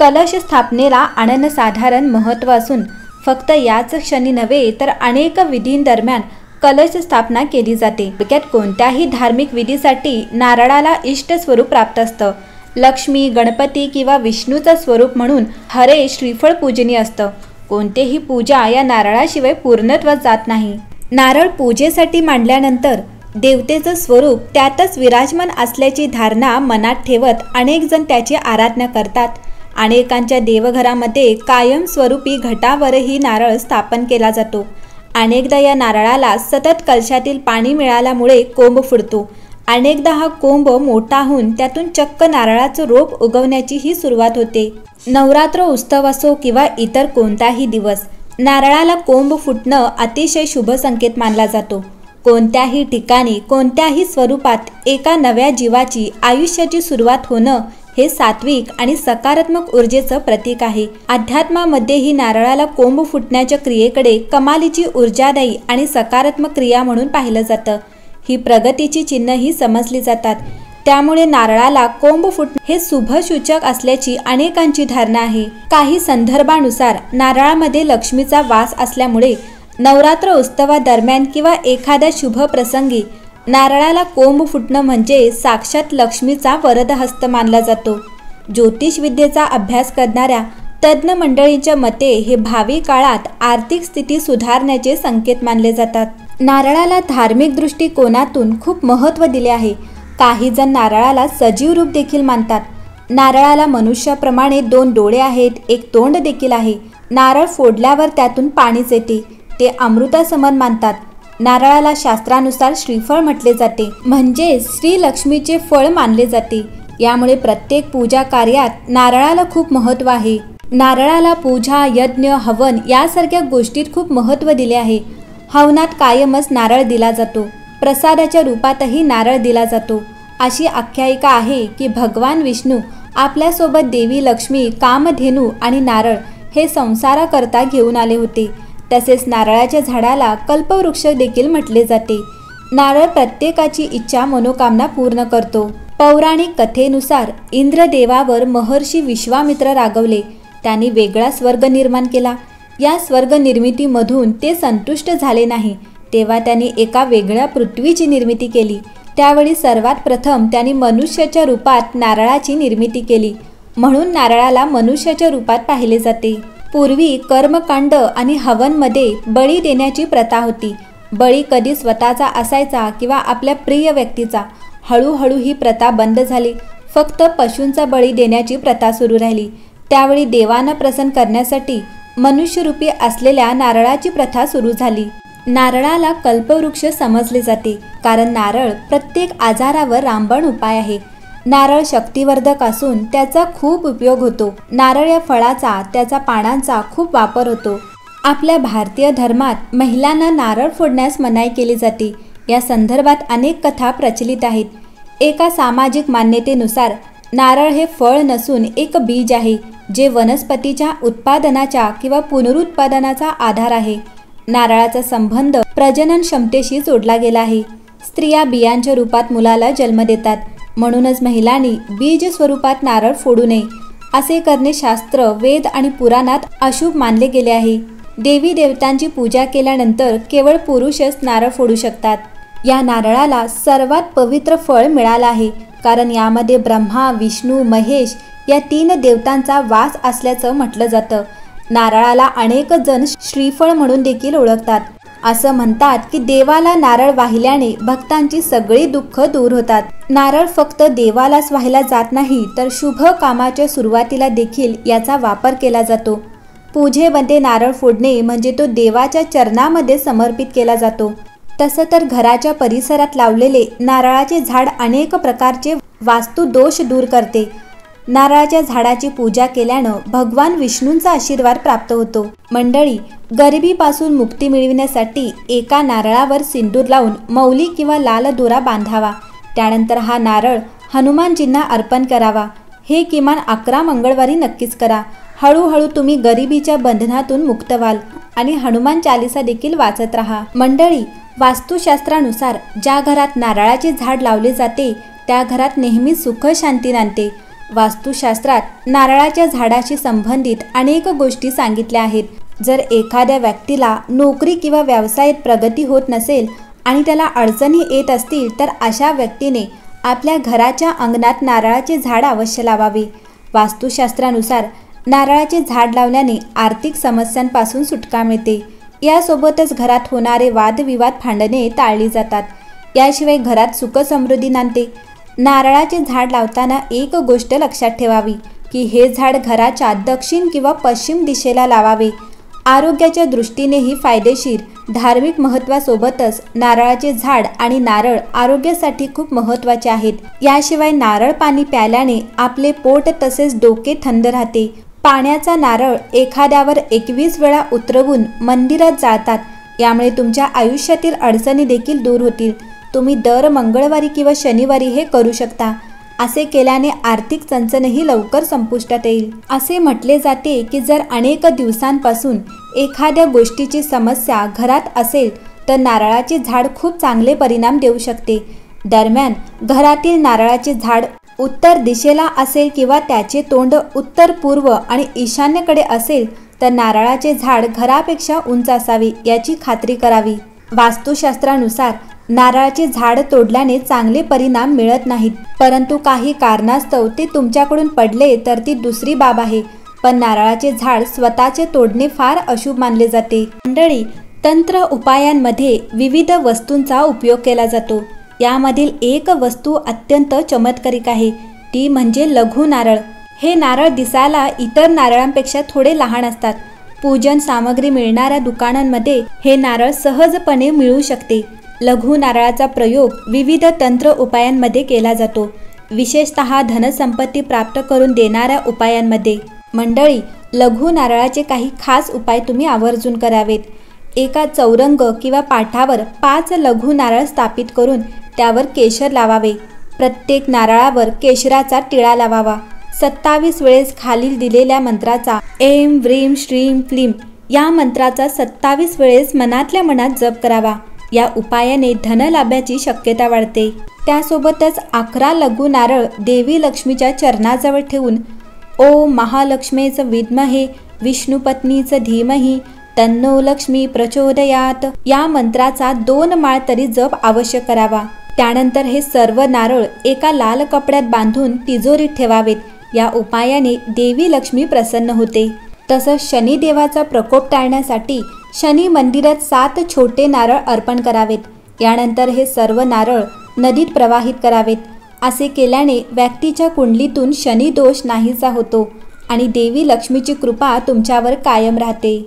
कलश स्थापनेला अनन्यसाधारण महत्त्व असून फक्त याच क्षणी नव्हे तर अनेक विधींदरम्यान कलश स्थापना केली जाते। थोडक्यात कोणत्याही धार्मिक विधीसाठी नारळाला इष्ट स्वरूप प्राप्त असतं। लक्ष्मी, गणपती किंवा विष्णूचं स्वरूप म्हणून हरे श्रीफळ पूजनीय असतं। कोणतेही पूजा या नारळाशिवाय पूर्णत्वास जात नाही। नारळ पूजेसाठी मांडल्यानंतर देवतेचं स्वरूप त्यातच विराजमान असल्याची धारणा मनात ठेवत अनेक जण त्याची आराधना करतात। अनेकांच्या देवघरामध्ये कायमस्वरूपी घटावरही नारळ स्थापन केला जातो। अनेकदा या नारळाला सतत कलशातील पाणी मिळाल्यामुळे कोंब फुटतो। अनेकदा हा कोंब मोठा होऊन त्यातून चक्क नारळाचं रोप उगवण्याची ही सुरुवात होते। नवरात्र उत्सव असो किंवा इतर कोणताही दिवस, नारळाला कोंब फुटणं अतिशय शुभ संकेत मानला जातो। कोणत्याही ठिकाणी कोणत्याही स्वरूपात एका नव्या जीवाची आयुष्याची सुरुवात होणं हे सात्विक आणि सकारात्मक ऊर्जेचं प्रतीक आहे। अध्यात्मामध्येही नारळाला कोंब फुटण्याच्या क्रियेकडे कमालीची ऊर्जादायी आणि सकारात्मक क्रिया म्हणून पाहिलं जातं। ही प्रगतीची चिन्हही समजली जातात। त्यामुळे नारळाला कोंब फुटणे हे शुभसूचक असल्याची अनेकांची धारणा आहे। काही संदर्भानुसार नारळामध्ये लक्ष्मीचा वास असल्यामुळे नवरात्र उत्सवादरम्यान किंवा एखाद्या शुभ प्रसंगी नारळाला कोंब फुटणं म्हणजे साक्षात लक्ष्मीचा वरदहस्त मानला जातो। ज्योतिष विद्येचा अभ्यास करणाऱ्या तज्ज्ञ मंडळींच्या मते हे भावी काळात आर्थिक स्थिती सुधारण्याचे संकेत मानले जातात। नारळाला धार्मिक दृष्टिकोनातून खूप महत्त्व दिले आहे। काही जण नारळाला सजीव रूप देखील मानतात। नारळाला मनुष्याप्रमाणे 2 डोळे आहेत, एक तोंड देखील आहे। नारळ फोडल्यावर त्यातून पाणीच येते, ते अमृतासमान मानतात। नारळाला शास्त्रानुसार श्रीफळ म्हटले जाते, म्हणजे श्री लक्ष्मीचे फळ मानले जाते। यामुळे प्रत्येक पूजा कार्यात नारळाला खूप महत्त्व आहे। नारळाला पूजा, यज्ञ, हवन यासारख्या गोष्टीत खूप महत्त्व दिले आहे। हवनात कायमच नारळ दिला जातो। प्रसादाच्या रूपातही नारळ दिला जातो। अशी आख्यायिका आहे की भगवान विष्णू आपल्यासोबत देवी लक्ष्मी, कामधेनू आणि नारळ हे संसाराकरता घेऊन आले होते। तसेच नारळाच्या झाडाला कल्पवृक्ष देखील म्हटले जाते। नारळ प्रत्येकाची इच्छा मनोकामना पूर्ण करतो। पौराणिक कथेनुसार इंद्रदेवावर महर्षी विश्वामित्र रागवले। त्यांनी वेगळा स्वर्ग निर्माण केला। या स्वर्ग निर्मितीमधून ते संतुष्ट झाले नाही, तेव्हा त्यांनी एका वेगळ्या पृथ्वीची निर्मिती केली। त्यावेळी सर्वात प्रथम त्यांनी मनुष्याच्या रूपात नारळाची निर्मिती केली, म्हणून नारळाला मनुष्याच्या रूपात पाहिले जाते। पूर्वी कर्मकांड आणि हवनमध्ये बळी देण्याची प्रथा होती। बळी कधी स्वतःचा असायचा किंवा आपल्या प्रिय व्यक्तीचा। हळूहळू ही प्रथा बंद झाली। फक्त पशूंचा बळी देण्याची प्रथा सुरू राहिली। त्यावेळी देवांना प्रसन्न करण्यासाठी मनुष्यरूपी असलेल्या नारळाची प्रथा सुरू झाली। नारळाला कल्पवृक्ष समजले जाते, कारण नारळ प्रत्येक आजारावर रामबाण उपाय आहे। नारळ शक्तिवर्धक असून त्याचा खूप उपयोग होतो। नारळ या फळाचा, त्याच्या पानांचा खूप वापर होतो। आपल्या भारतीय धर्मात महिलांना नारळ फोडण्यास मनाई केली जाते। या संदर्भात अनेक कथा प्रचलित आहेत। एका सामाजिक मान्यतेनुसार नारळ हे फळ नसून एक बीज आहे, जे वनस्पतीच्या उत्पादनाच्या किंवा पुनरुत्पादनाचा आधार आहे। नारळाचा संबंध प्रजनन क्षमतेशी जोडला गेला आहे। स्त्रिया बियांच्या रूपात मुलाला जन्म देतात, म्हणूनच महिलांनी बीज स्वरूपात नारळ फोडू नये। असे करणे शास्त्र, वेद आणि पुराणात अशुभ मानले गेले आहे। देवी देवतांची पूजा केल्यानंतर केवळ पुरुषच नारळ फोडू शकतात। या नारळाला सर्वात पवित्र फळ मिळालं आहे, कारण यामध्ये ब्रह्मा, विष्णू, महेश या 3 देवतांचा वास असल्याचं म्हटलं जातं। नारळाला अनेक जण श्रीफळ म्हणून देखील ओळखतात। असं म्हणतात की देवाला नारळ वाहिल्याने भक्तांची सगळी दुःख दूर होतात। नारळ फक्त देवालाच वाहिला जात नाही, तर शुभ कामाच्या सुरुवातीला देखील याचा वापर केला जातो। पूजेमध्ये नारळ फोडणे म्हणजे तो देवाच्या चरणामध्ये समर्पित केला जातो। तसं तर घराच्या परिसरात लावलेले नारळाचे झाड अनेक प्रकारचे वास्तुदोष दूर करते। नारळाच्या झाडाची पूजा केल्यानं भगवान विष्णूंचा आशीर्वाद प्राप्त होतो। मंडळी, गरिबीपासून मुक्ती मिळविण्यासाठी एका नारळावर सिंदूर लावून मौली किंवा लाल दोरा बांधावा। त्यानंतर हा नारळ हनुमानजींना अर्पण करावा। हे किमान 11 मंगळवारी नक्कीच करा। हळूहळू तुम्ही गरिबीच्या बंधनातून मुक्त व्हाल आणि हनुमान चालीसा देखील वाचत राहा। मंडळी, वास्तुशास्त्रानुसार ज्या घरात नारळाचे झाड लावले जाते त्या घरात नेहमी सुख शांती नांदते। वास्तुशास्त्रात नारळाच्या झाडाशी संबंधित अनेक गोष्टी सांगितल्या आहेत. जर एखाद्या व्यक्तीला नोकरी किंवा व्यवसायात प्रगती होत नसेल आणि त्याला अडचणी येत असतील तर अशा व्यक्तीने आपल्या घराच्या अंगणात नारळाचे झाड अवश्य लावावे. वास्तुशास्त्रानुसार नारळाचे झाड लावल्याने आर्थिक समस्यांपासून सुटका मिळते. यासोबतच घरात होणारे वादविवाद भांडणे टाळली जातात. याशिवाय घरात सुख समृद्धी नांदते. नारळाचे झाड लावताना एक गोष्ट लक्षात ठेवावी की हे झाड घराच्या दक्षिण किंवा पश्चिम दिशेला लावावे. आरोग्याच्या दृष्टीनेही फायदेशीर. धार्मिक महत्त्वासोबतच नारळाचे झाड आणि नारळ आरोग्यासाठी खूप महत्त्वाचे आहेत. याशिवाय नारळ पाणी प्यायल्याने आपले पोट तसेच डोके थंड राहते. पाण्याचा नारळ एखाद्यावर 21 वेळा उतरवून मंदिरात जाळतात. यामुळे तुमच्या आयुष्यातील अडचणी देखील दूर होतील. तुम्ही दर मंगळवारी किंवा शनिवारी हे करू शकता. असे केल्याने आर्थिक चणचणही लवकर संपुष्टात येईल. असे म्हटले जाते की जर अनेक दिवसांपासून एखाद्या गोष्टीची समस्या घरात असेल तर नारळाचे झाड खूप चांगले परिणाम देऊ शकते. दरम्यान घरातील नारळाचे झाड उत्तर दिशेला असेल किंवा त्याचे तोंड उत्तर पूर्व आणि ईशान्येकडे असेल तर नारळाचे झाड घरापेक्षा उंच असावे याची खात्री करावी. वास्तुशास्त्रानुसार नारळाचे झाड तोडल्याने चांगले परिणाम मिळत नाहीत, परंतु काही कारणास्तव ते तुमच्याकडून पडले तर ती दुसरी बाब आहे. पण नारळाचे झाड स्वतःचे तोडणे फार अशुभ मानले जाते. मंडळी, तंत्र उपायांमध्ये विविध वस्तूंचा उपयोग केला जातो. यामधील एक वस्तू अत्यंत चमत्कारिक आहे, ती म्हणजे लघु नारळ. हे नारळ दिसायला इतर नारळांपेक्षा थोडे लहान असतात. पूजन सामग्री मिळणाऱ्या दुकानांमध्ये हे नारळ सहजपणे मिळू शकते. लघु नारळाचा प्रयोग विविध तंत्र उपायांमध्ये केला जातो, विशेषतः धनसंपत्ती प्राप्त करून देणाऱ्या उपायांमध्ये. मंडळी, लघु नारळाचे काही खास उपाय तुम्ही आवर्जून करावेत. एका चौरंग किंवा पाटावर 5 लघु नारळ स्थापित करून त्यावर केशर लावावे. प्रत्येक नारळावर केशराचा टिळा लावावा. 27 वेळेस खालील दिलेल्या मंत्राचा ऐं व्रीं श्रीं क्लीं या मंत्राचा 27 वेळेस मनातल्या मनात जप करावा. या उपायाने धनलाभाची शक्यता वाढते. त्यासोबतच 11 लघु नारळ देवी लक्ष्मीच्या चरणाजवळ ठेवून ओम महालक्ष्मीच विद्महे विष्णुपत्नीच धीमहि तन्नो लक्ष्मी प्रचोदयात या मंत्राचा 2 माळ तरी जप अवश्य करावा. त्यानंतर हे सर्व नारळ एका लाल कपड्यात बांधून तिजोरीत ठेवावेत. या उपायाने देवी लक्ष्मी प्रसन्न होते. तसंच शनिदेवाचा प्रकोप टाळण्यासाठी शनी मंदिरात 7 छोटे नारळ अर्पण करावेत. यानंतर हे सर्व नारळ नदीत प्रवाहित करावेत. असे केल्याने व्यक्तीच्या कुंडलीतून शनी दोष नाहीसा होतो आणि देवी लक्ष्मीची कृपा तुमच्यावर कायम राहते.